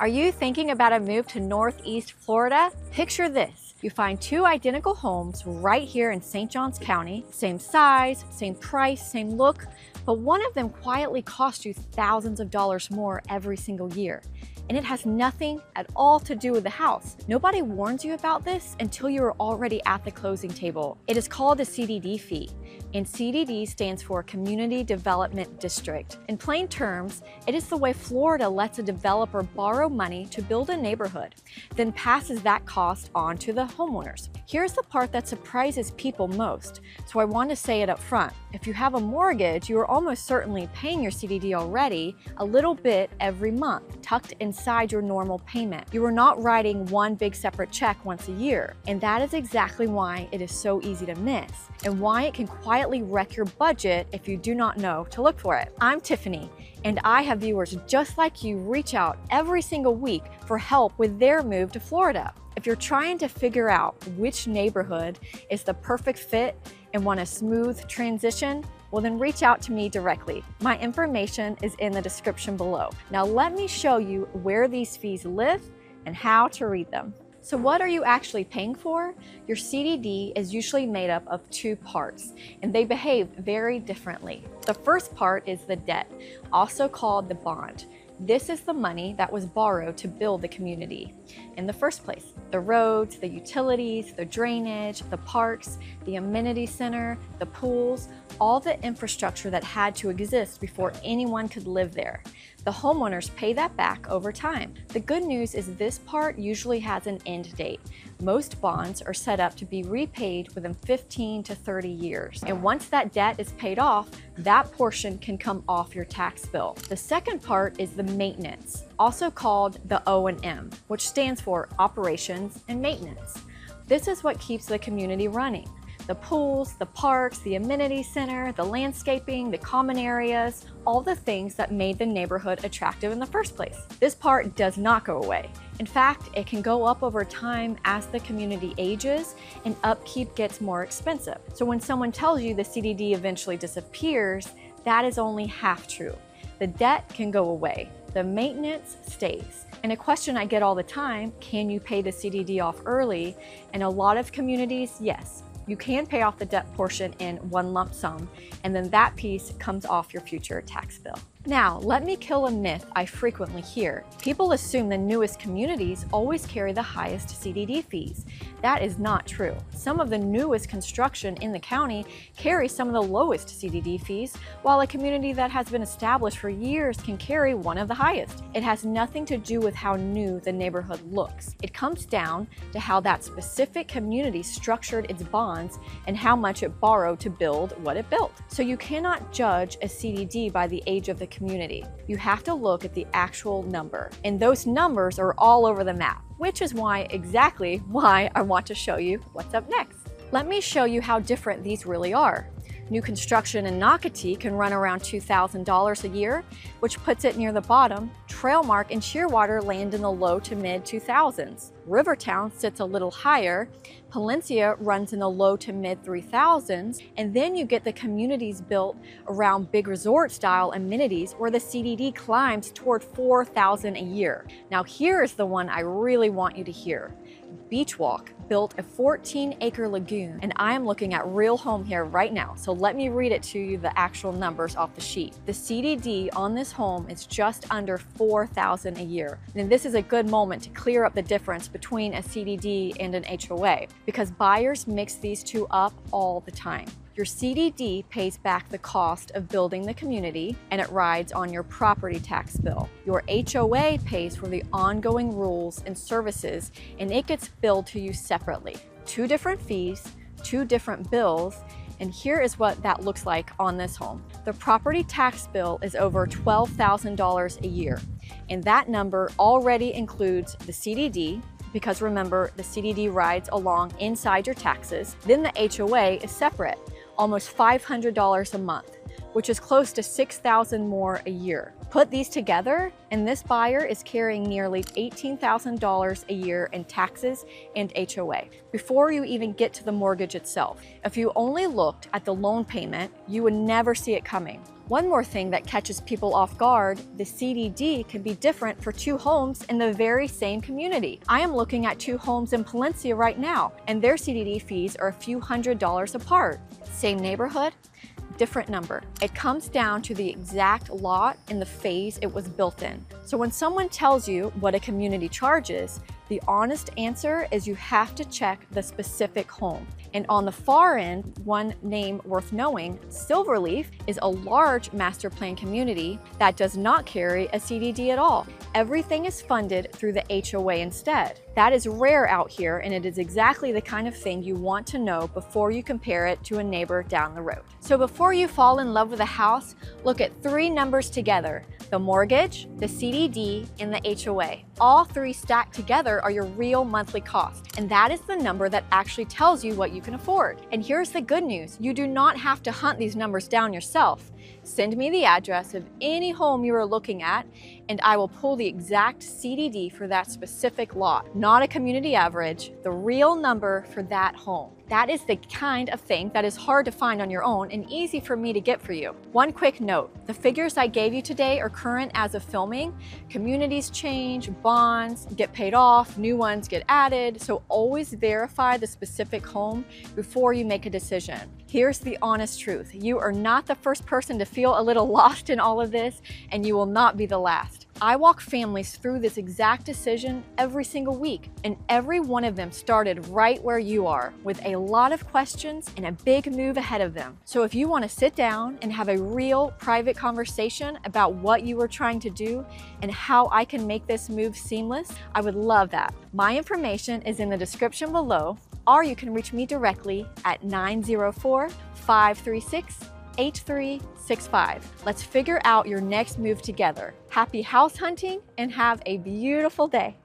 Are you thinking about a move to Northeast Florida? Picture this. You find two identical homes right here in St. Johns County, same size, same price, same look, but one of them quietly costs you thousands of dollars more every single year. And it has nothing at all to do with the house. Nobody warns you about this until you're already at the closing table. It is called a CDD fee, and CDD stands for Community Development District. In plain terms, it is the way Florida lets a developer borrow money to build a neighborhood, then passes that cost on to the homeowners. Here's the part that surprises people most, so I want to say it up front. If you have a mortgage, you are almost certainly paying your CDD already a little bit every month, tucked inside your normal payment. You are not writing one big separate check once a year, and that is exactly why it is so easy to miss, and why it can quietly wreck your budget if you do not know to look for it. I'm Tiffany, and I have viewers just like you reach out every single week for help with their move to Florida. If you're trying to figure out which neighborhood is the perfect fit and want a smooth transition, well then reach out to me directly. My information is in the description below. Now let me show you where these fees live and how to read them. So what are you actually paying for? Your CDD is usually made up of two parts, and they behave very differently. The first part is the debt, also called the bond. This is the money that was borrowed to build the community in the first place. The roads, the utilities, the drainage, the parks, the amenity center, the pools, all the infrastructure that had to exist before anyone could live there. The homeowners pay that back over time. The good news is this part usually has an end date. Most bonds are set up to be repaid within 15 to 30 years. And once that debt is paid off, that portion can come off your tax bill. The second part is the maintenance, also called the O&M, which stands for operations and maintenance. This is what keeps the community running. The pools, the parks, the amenity center, the landscaping, the common areas, all the things that made the neighborhood attractive in the first place. This part does not go away. In fact, it can go up over time as the community ages and upkeep gets more expensive. So when someone tells you the CDD eventually disappears, that is only half true. The debt can go away. The maintenance stays. And a question I get all the time, can you pay the CDD off early? In a lot of communities, yes. You can pay off the debt portion in one lump sum, and then that piece comes off your future tax bill. Now, let me kill a myth I frequently hear. People assume the newest communities always carry the highest CDD fees. That is not true. Some of the newest construction in the county carry some of the lowest CDD fees, while a community that has been established for years can carry one of the highest. It has nothing to do with how new the neighborhood looks. It comes down to how that specific community structured its bonds and how much it borrowed to build what it built. So you cannot judge a CDD by the age of the community. You have to look at the actual number, and those numbers are all over the map, which is exactly why I want to show you what's up next. Let me show you how different these really are. New construction in Nocatee can run around $2,000 a year, which puts it near the bottom. TrailMark and Shearwater land in the low to mid 2000s. RiverTown sits a little higher. Palencia runs in the low to mid 3000s, and then you get the communities built around big resort style amenities where the CDD climbs toward $4,000 a year. Now here's the one I really want you to hear. Beachwalk built a 14-acre lagoon, and I am looking at real home here right now, so let me read it to you, the actual numbers off the sheet. The CDD on this home is just under $4,000 a year. And this is a good moment to clear up the difference between a CDD and an HOA, because buyers mix these two up all the time. Your CDD pays back the cost of building the community, and it rides on your property tax bill. Your HOA pays for the ongoing rules and services, and it gets billed to you separately. Two different fees, two different bills, and here is what that looks like on this home. The property tax bill is over $12,000 a year, and that number already includes the CDD, because remember, the CDD rides along inside your taxes. Then the HOA is separate, almost $500 a month, which is close to $6,000 more a year. Put these together, and this buyer is carrying nearly $18,000 a year in taxes and HOA before you even get to the mortgage itself. If you only looked at the loan payment, you would never see it coming. One more thing that catches people off guard, the CDD can be different for two homes in the very same community. I am looking at two homes in Palencia right now, and their CDD fees are a few $100s apart. Same neighborhood, different number. It comes down to the exact lot and the phase it was built in. So when someone tells you what a community charges, the honest answer is you have to check the specific home. And on the far end, one name worth knowing, Silverleaf is a large master plan community that does not carry a CDD at all. Everything is funded through the HOA instead. That is rare out here, and it is exactly the kind of thing you want to know before you compare it to a neighbor down the road. So before you fall in love with a house, look at three numbers together: the mortgage, the CDD, and the HOA. All three stacked together are your real monthly cost, and that is the number that actually tells you what you can afford. And here's the good news: you do not have to hunt these numbers down yourself. Send me the address of any home you are looking at, and I will pull the exact CDD for that specific lot. Not a community average, the real number for that home. That is the kind of thing that is hard to find on your own and easy for me to get for you. One quick note, the figures I gave you today are current as of filming. Communities change, bonds get paid off, new ones get added, so always verify the specific home before you make a decision. Here's the honest truth. You are not the first person to feel a little lost in all of this, and you will not be the last. I walk families through this exact decision every single week, and every one of them started right where you are, with a lot of questions and a big move ahead of them. So if you want to sit down and have a real private conversation about what you are trying to do and how I can make this move seamless, I would love that. My information is in the description below, or you can reach me directly at 904-536-8365. Let's figure out your next move together. Happy house hunting and have a beautiful day.